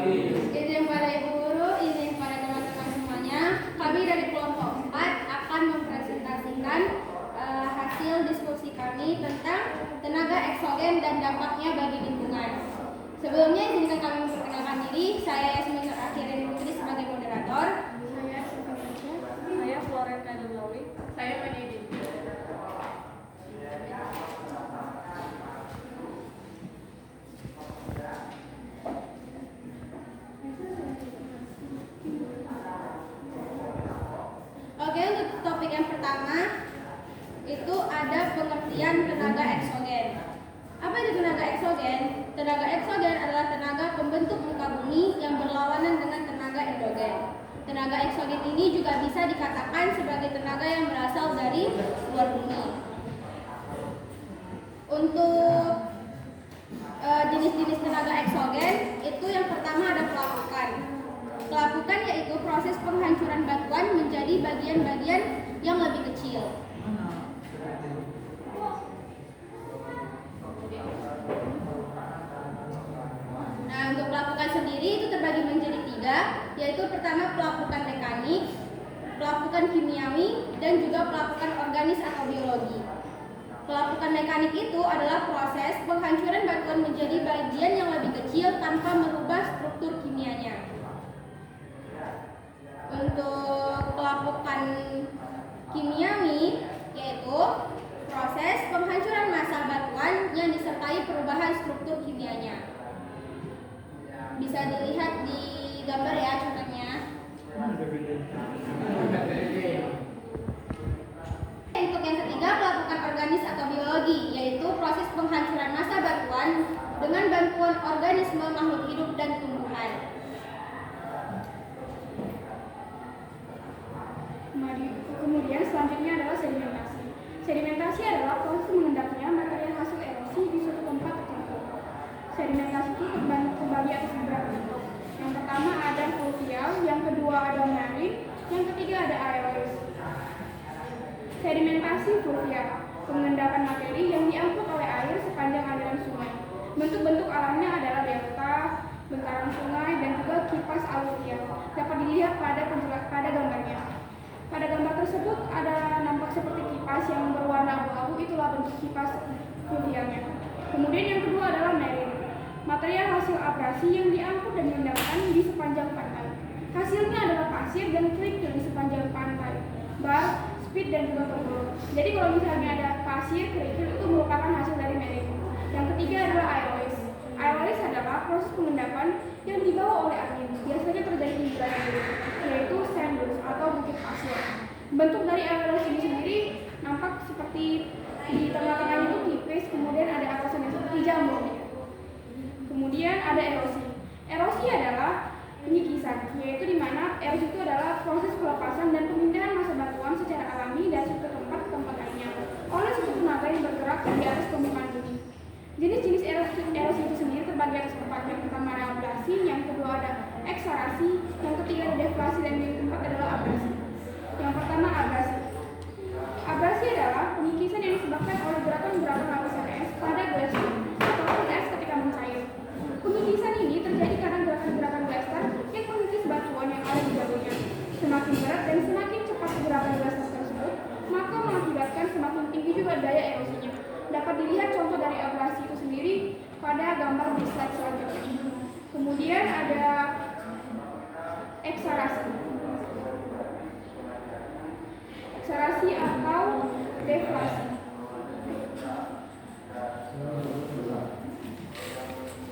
Izin pada Ibu Guru, izin pada teman-teman semuanya. Kami dari kelompok 4 akan mempresentasikan hasil diskusi kami tentang tenaga eksogen dan dampaknya bagi lingkungan. Sebelumnya izinkan kami memperkenalkan diri. Saya Yasmin Akhirin Putri sebagai moderator. Saya Sufiansyah. Saya Floren Kadulawi. Saya Penidi. Oke, untuk topik yang pertama itu ada pengertian tenaga eksogen. Apa itu tenaga eksogen? Tenaga eksogen adalah tenaga pembentuk muka bumi yang berlawanan dengan tenaga endogen. Tenaga eksogen ini juga bisa dikatakan sebagai tenaga yang berasal dari luar bumi. Untuk jenis-jenis tenaga eksogen itu yang pertama ada pelapukan. Pelapukan yaitu proses penghancuran batuan menjadi bagian-bagian yang lebih kecil. Nah, untuk pelapukan sendiri itu terbagi menjadi 3, yaitu pertama pelapukan mekanik, pelapukan kimiawi, dan juga pelapukan organis atau biologi. Pelapukan mekanik itu adalah proses penghancuran batuan menjadi bagian yang lebih kecil tanpa merubah struktur kimianya. Untuk pelapukan kimiawi yaitu proses penghancuran massa batuan yang disertai perubahan struktur kimianya. Bisa dilihat di gambar ya contohnya. Untuk yang ketiga pelapukan organis atau biologi yaitu proses penghancuran massa batuan dengan bantuan organisme makhluk hidup dan tumbuhan. Kemudian selanjutnya adalah sedimentasi. Sedimentasi adalah proses mengendapnya material hasil erosi di suatu tempat tertentu. Sedimentasi itu terbagi atas beberapa bentuk. Yang pertama ada fluvial, yang kedua ada marine, yang ketiga ada aerois. Sedimentasi fluvial, pengendapan materi yang diangkut oleh air sepanjang aliran sungai. Bentuk-bentuk alamnya adalah delta, bentaran sungai, dan juga kipas aluvial. Dapat dilihat pada gambarnya. Pada gambar tersebut ada nampak seperti kipas yang berwarna abu-abu, itulah bentuk kipas fluvialnya. Kemudian yang kedua adalah marine, material hasil abrasi yang diangkut dan diendapkan di sepanjang pantai. Hasilnya adalah pasir dan kerikil di sepanjang pantai, bar, speed, dan juga tombol. Jadi kalau misalnya ada pasir, kerikil itu merupakan hasil dari marine. Yang ketiga adalah aerois. Aerois adalah proses pengendapan yang dibawa oleh angin. Biasanya terjadi di bulan Juli, yaitu sand dunes atau bukit pasir. Bentuk dari aerois ini sendiri nampak seperti di tengah-tengahnya itu tipis, kemudian ada atasannya seperti jamur. Kemudian ada erosi. Erosi adalah penyikisan, yaitu di mana erosi itu adalah proses pelepasan dan pemindahan massa batuan secara alami dari suatu tempat ke tempat lainnya oleh suatu tenaga yang bergerak di atas permukaan bumi. Jenis-jenis erosi itu sendiri terbagi atas 4. Yang pertama ada abrasi, yang kedua ada eksarasi, yang ketiga ada deflasi, dan yang keempat adalah abrasi. Yang pertama abrasi. Abrasi adalah penyikisan yang disebabkan oleh gerakan-gerakan lapisan es pada gletser ataupun es ketika mencair. Penyikisan ini terjadi karena gerakan-gerakan gletser yang mengikis batuan yang ada di jalurnya. Semakin berat dan semakin cepat gerakan gletser tersebut, maka mengakibatkan semakin tinggi juga daya erosinya. Dapat dilihat contoh dari abrasi itu sendiri pada gambar di slide selanjutnya. Kemudian ada eksarasi. Eksarasi atau deflasi.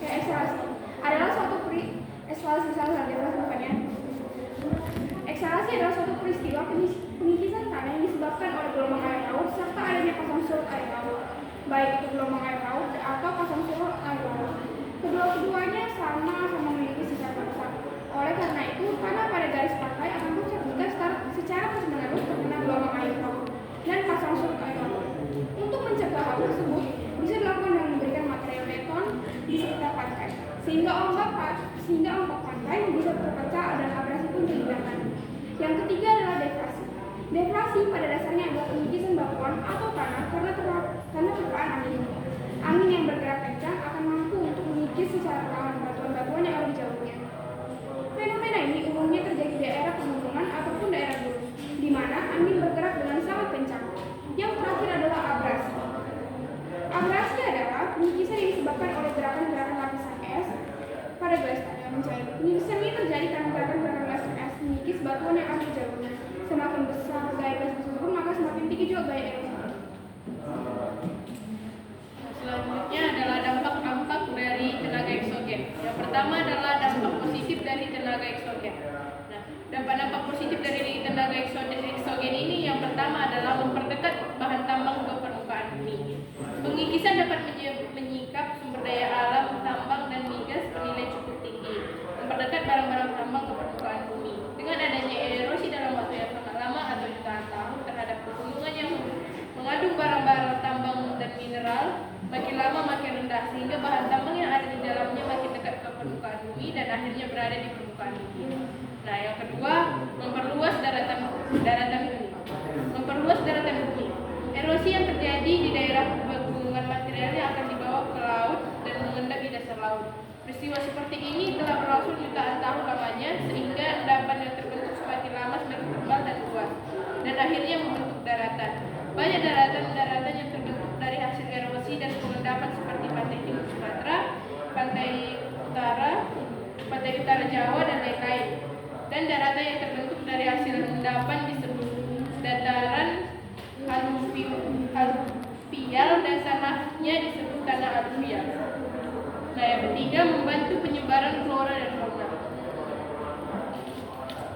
Eksarasi adalah suatu Eksarasi adalah suatu peristiwa penyikisan tanah yang disebabkan oleh gelombang air laut serta adanya pasang surut air laut, baik itu gelombang air laut atau pasang surut air laut. Kedua-duanya sama-sama memiliki sisa besar. Oleh karena itu, tanah pada garis pantai akan rusak jika secara terus-menerus terkena gelombang air laut dan pasang surut air laut. Untuk mencegah hal tersebut, bisa dilakukan dengan memberikan material beton di sekitar pantai, sehingga ombak pantai bisa terpecah dan abrasi pun dihilangkan. Yang ketiga adalah deflasi. Deflasi pada dasarnya adalah penyikisan batuan atau tanah karena terpaan angin. Angin yang bergerak kencang akan mampu untuk mengikis secara perlahan batuan-batuan yang ada di jalurnya. disebabkan oleh gerakan-gerakan lapisan es pada gelas yang mencair. Pengikisan ini terjadi karena gerakan-gerakan lapisan es mengikis batuan yang ada di jalurnya. Semakin besar gaya gas tersebut, maka semakin tinggi juga gaya erosi. Selanjutnya adalah dampak-dampak dari tenaga eksogen. Yang pertama adalah dampak positif dari tenaga eksogen. Nah, dampak-dampak positif dari tenaga eksogen ini yang pertama adalah memperdekat bahan tambang ke permukaan bumi. Pengikisan dapat menyingkap sumber daya alam, tambang, dan migas bernilai cukup tinggi, memperdekat barang-barang tambang ke permukaan bumi. Dengan adanya erosi dalam waktu yang sangat lama atau jutaan tahun terhadap pegunungan yang mengandung barang-barang tambang dan mineral, makin lama makin rendah, sehingga bahan tambang yang ada di dalamnya makin dekat ke permukaan bumi dan akhirnya berada di permukaan bumi. Nah, yang kedua, memperluas daratan bumi. Memperluas daratan bumi. Erosi yang terjadi di daerah pegunungan materialnya akan dibawa ke laut dan mengendap di dasar laut. Peristiwa seperti ini telah berlangsung jutaan tahun lamanya, sehingga endapan yang terbentuk semakin lama semakin tebal dan luas, dan akhirnya membentuk daratan. Banyak daratan-daratan yang terbentuk dari hasil erosi dan pengendapan seperti pantai timur Sumatera, pantai utara Jawa, dan lain-lain. Dan daratan yang terbentuk dari hasil endapan disebut dataran aluvial dan tanahnya disebut tanah aluvial. Nah, yang ketiga, membantu penyebaran flora dan fauna.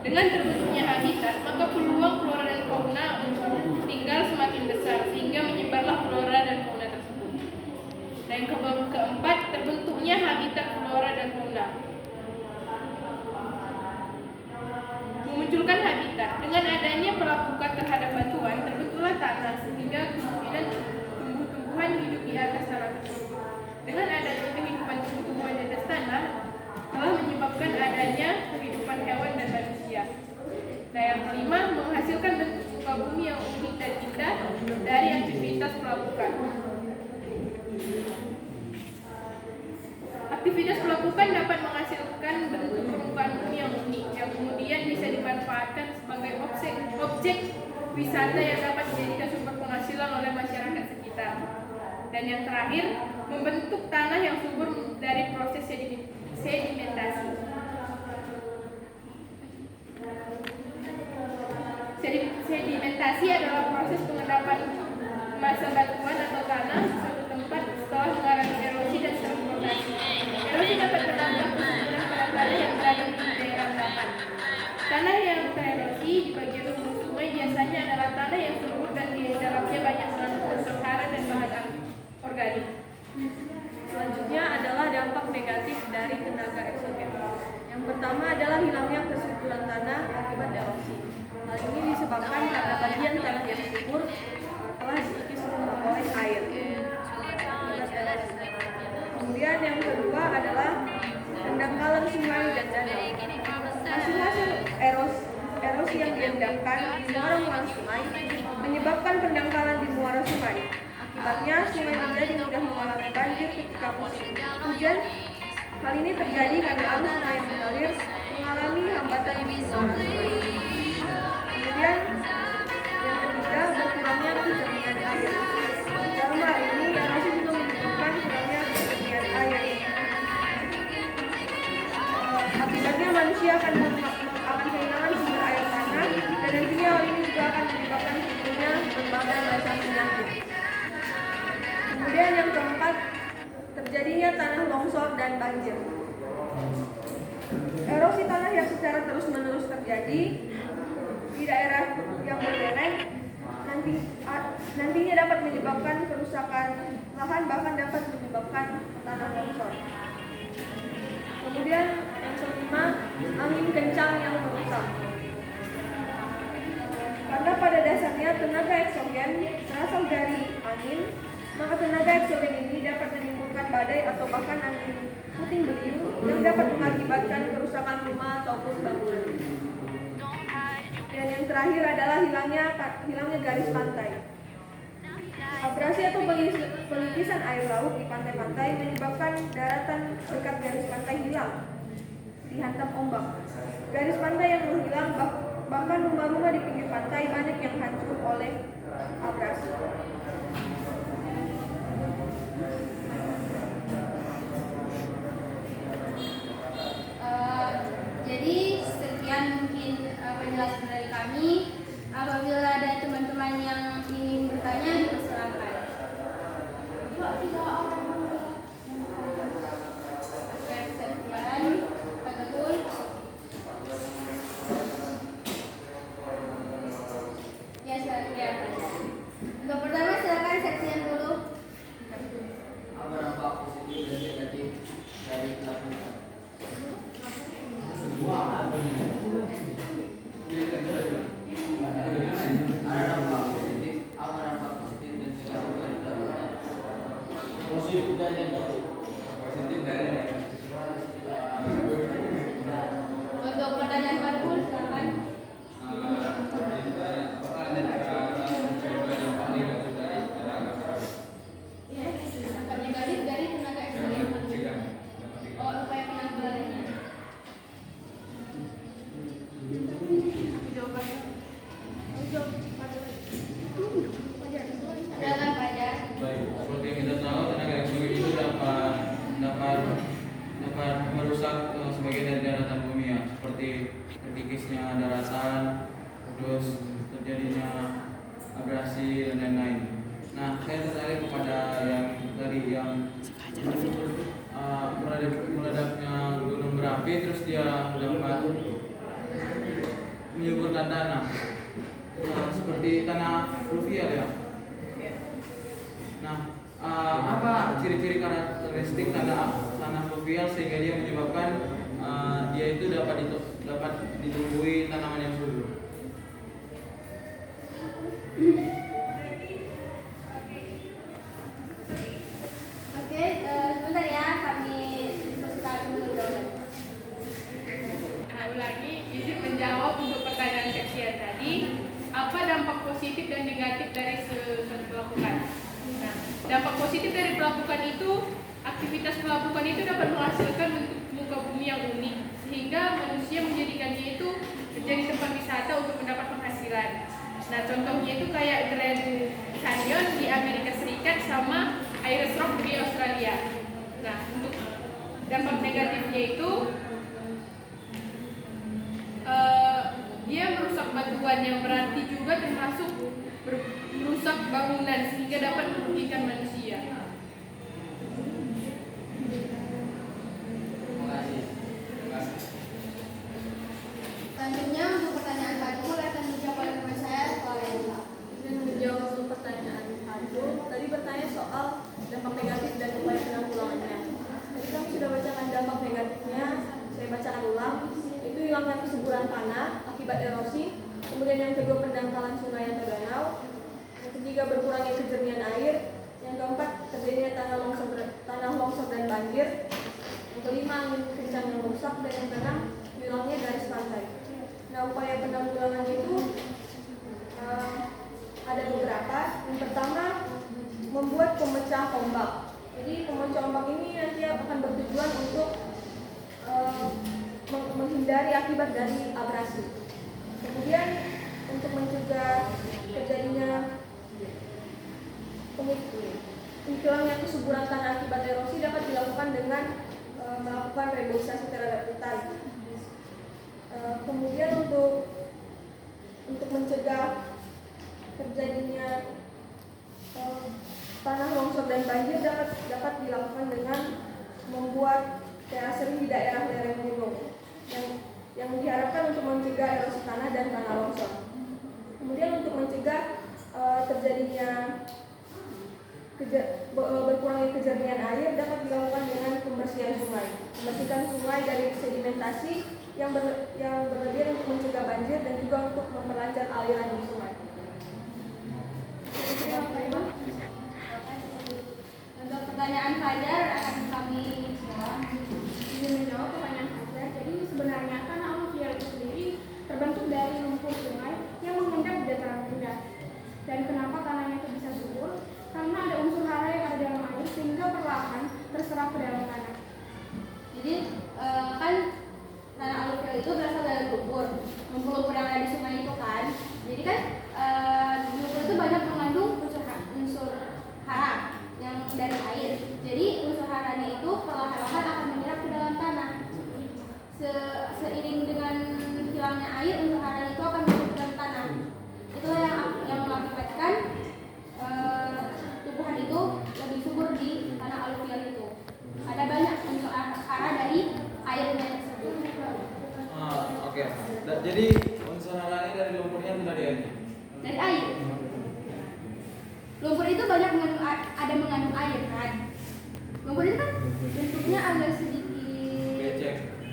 Dengan terbentuknya habitat, maka peluang flora dan fauna untuk tinggal semakin besar, sehingga menyebarlah flora dan fauna tersebut. Dan yang keempat, terbentuknya habitat flora dan fauna. Memunculkan habitat. Dengan adanya pelapukan terhadap batuan, terbentuklah tanah, sehingga kemungkinan tumbuh-tumbuhan hidup di atas tanah tersebut. Dengan adanya kehidupan tumbuh-tumbuhan di atas tanah, telah menyebabkan adanya kehidupan hewan dan manusia. Nah, yang kelima, menghasilkan bentuk muka bumi yang unik dan indah dari aktivitas pelapukan. Aktivitas pelapukan dapat menghasilkan bentuk permukaan bumi yang unik, yang kemudian bisa dimanfaatkan sebagai objek wisata yang dapat dijadikan sumber penghasilan oleh masyarakat sekitar. Dan yang terakhir, membentuk tanah yang subur dari proses sedimentasi. Sedimentasi adalah proses pengendapan massa batuan atau tanah di suatu tempat setelah mengalami erosi dan transportasi. Erosi dapat berdampak kesuburan pada tanah yang berada di daerah endapan. Tanah yang tererosi di bagian hulu sungai biasanya adalah tanah yang subur dan di dalamnya banyak mengandung unsur hara dan bahan organik. Selanjutnya adalah dampak negatif dari tenaga eksogen. Yang pertama adalah hilangnya kesuburan tanah akibat erosi. Hal ini disebabkan karena bagian tanah yang subur telah diikis oleh air. Kemudian yang kedua adalah pendangkalan sungai dan danau. Hasil erosi yang diendapkan di muara-muara sungai menyebabkan pendangkalan di muara sungai. Akibatnya sungai menjadi mudah mengalami banjir ketika musim hujan. Hal ini terjadi karena arus sungai yang mengalir mengalami hambatan di muara sungai. Kemudian yang ketiga, berkurangnya kejernihan air. Dalam hal ini erosi juga menyebabkan kurangnya kejernihan air. Akibatnya manusia akan kehilangan sumber air tanah, dan nantinya hal ini juga akan menyebabkan timbulnya berbagai macam penyakit. Kemudian yang keempat, terjadinya tanah longsor dan banjir. Erosi tanah yang secara terus-menerus terjadi di daerah yang berlereng nantinya dapat menyebabkan kerusakan lahan, bahkan dapat menyebabkan tanah longsor. Kemudian yang kelima, angin kencang yang merusak. Karena pada dasarnya tenaga eksogen berasal dari angin, maka tenaga eksogen ini dapat menimbulkan badai atau bahkan angin puting beliung yang dapat mengakibatkan kerusakan rumah ataupun bangunan. Dan yang terakhir adalah hilangnya garis pantai. Abrasi atau pelikisan air laut di pantai-pantai menyebabkan daratan dekat garis pantai hilang, dihantam ombak. Garis pantai yang menghilang, bahkan rumah-rumah di pinggir pantai banyak yang hancur oleh abrasi. dapat merusak sebagian dari daratan bumi ya, seperti terkikisnya daratan, terus terjadinya abrasi dan lain-lain. Nah, saya tertarik kepada yang tadi yang meledaknya gunung berapi, terus dia dapat menyuburkan tanah, seperti tanah fluvial ya. Nah, apa ciri-ciri karakteristik tanah fluvial sehingga dia menyebabkan dia itu dapat ditumbuhi tanaman yang subur? Oke, sebentar ya, kami diskusikan dulu. Nah, ulangi, izin menjawab untuk pertanyaan sekian tadi. Apa dampak positif dan negatif dari suatu pelabuhan? Nah, dampak positif dari pelabuhan itu, aktivitas pelabuhan itu dapat menghasilkan bentuk muka bumi yang unik, sehingga manusia menjadikannya itu menjadi tempat wisata untuk mendapat penghasilan. Nah, contohnya itu kayak Grand Canyon di Amerika Serikat sama Ayers Rock di Australia. Nah, untuk dampak negatifnya itu dia merusak batuan yang berarti juga termasuk merusak bangunan sehingga dapat merugikan manusia. Selanjutnya untuk pertanyaan kedua akan dijawab oleh teman saya, Lorenza. Dan menjawab untuk pertanyaan satu, tadi bertanya soal dampak negatif dan upaya penanggulangannya. Tadi kami sudah bacakan dampak negatifnya, saya bacakan ulang. Itu hilangnya kesuburan tanah akibat erosi. Kemudian yang kedua, pendangkalan sungai atau danau. Yang ketiga, berkurangnya kejernihan air. Yang keempat, terjadinya tanah longsor dan banjir. Yang kelima, angin kencang yang merusak. Dan yang keenam, hilangnya garis pantai. Nah, upaya penanggulangannya itu ada beberapa. Yang pertama, membuat pemecah ombak. Jadi pemecah ombak ini nanti akan bertujuan untuk menghindari akibat dari abrasi. Kemudian untuk mencegah terjadinya hilangnya kesuburan tanah akibat erosi dapat dilakukan dengan melakukan reboisasi terhadap hutan. Kemudian untuk mencegah terjadinya tanah longsor dan banjir dapat dilakukan dengan membuat terasering di daerah lereng gunung yang diharapkan untuk mencegah erosi tanah dan tanah longsor. Kemudian untuk mencegah terjadinya berkurangnya kejernihan air dapat dilakukan dengan pembersihan sungai. Membersihkan sungai dari sedimentasi yang berlebihan untuk mencegah banjir dan juga untuk memperlancar aliran di sungai. Untuk pertanyaan Fajar akan kami jawab. Ingin menjawab pertanyaan Fajar, jadi sebenarnya tanah aluvial itu sendiri terbentuk dari lumpur sungai yang mengendap di dataran rendah. Dan kenapa tanahnya itu bisa subur? Karena ada unsur hara yang ada dalam air sehingga perlahan terserap ke dalam tanah. Jadi kan tanah aluvial itu berasal dari lumpur yang ada di sungai itu kan. Jadi kan lumpur itu banyak mengandung unsur hara yang dari air. Jadi unsur haranya itu perlahan-lahan akan menyerap ke dalam tanah. Seiring dengan hilangnya air, unsur haranya itu akan masuk ke dalam tanah. Itulah yang mengakibatkan tumbuhan itu lebih subur di tanah aluvial itu. Ada banyak unsur hara dari airnya tersebut. Oke. Jadi unsur haranya dari lumpurnya atau dari airnya? Dari air. Lumpur itu banyak mengandung air kan. Lumpur itu kan bentuknya agak sedikit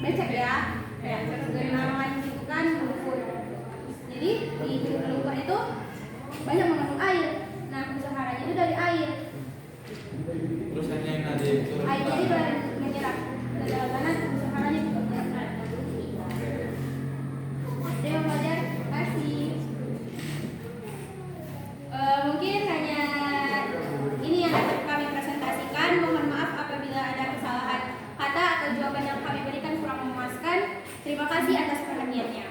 becek ya, kayak genaman gitu kan lumpur. Jadi di lumpur itu banyak mengandung air. Nah, unsur haranya itu dari air. Terus hanya yang ada turun Air jadi menyerap ke dalam tanah, unsur haranya juga menyerap. Terima kasih. Kasih. Mungkin hanya ini yang dapat kami presentasikan. Mohon maaf apabila ada kesalahan kata atau jawaban yang kami berikan kurang memuaskan. Terima kasih atas perhatiannya.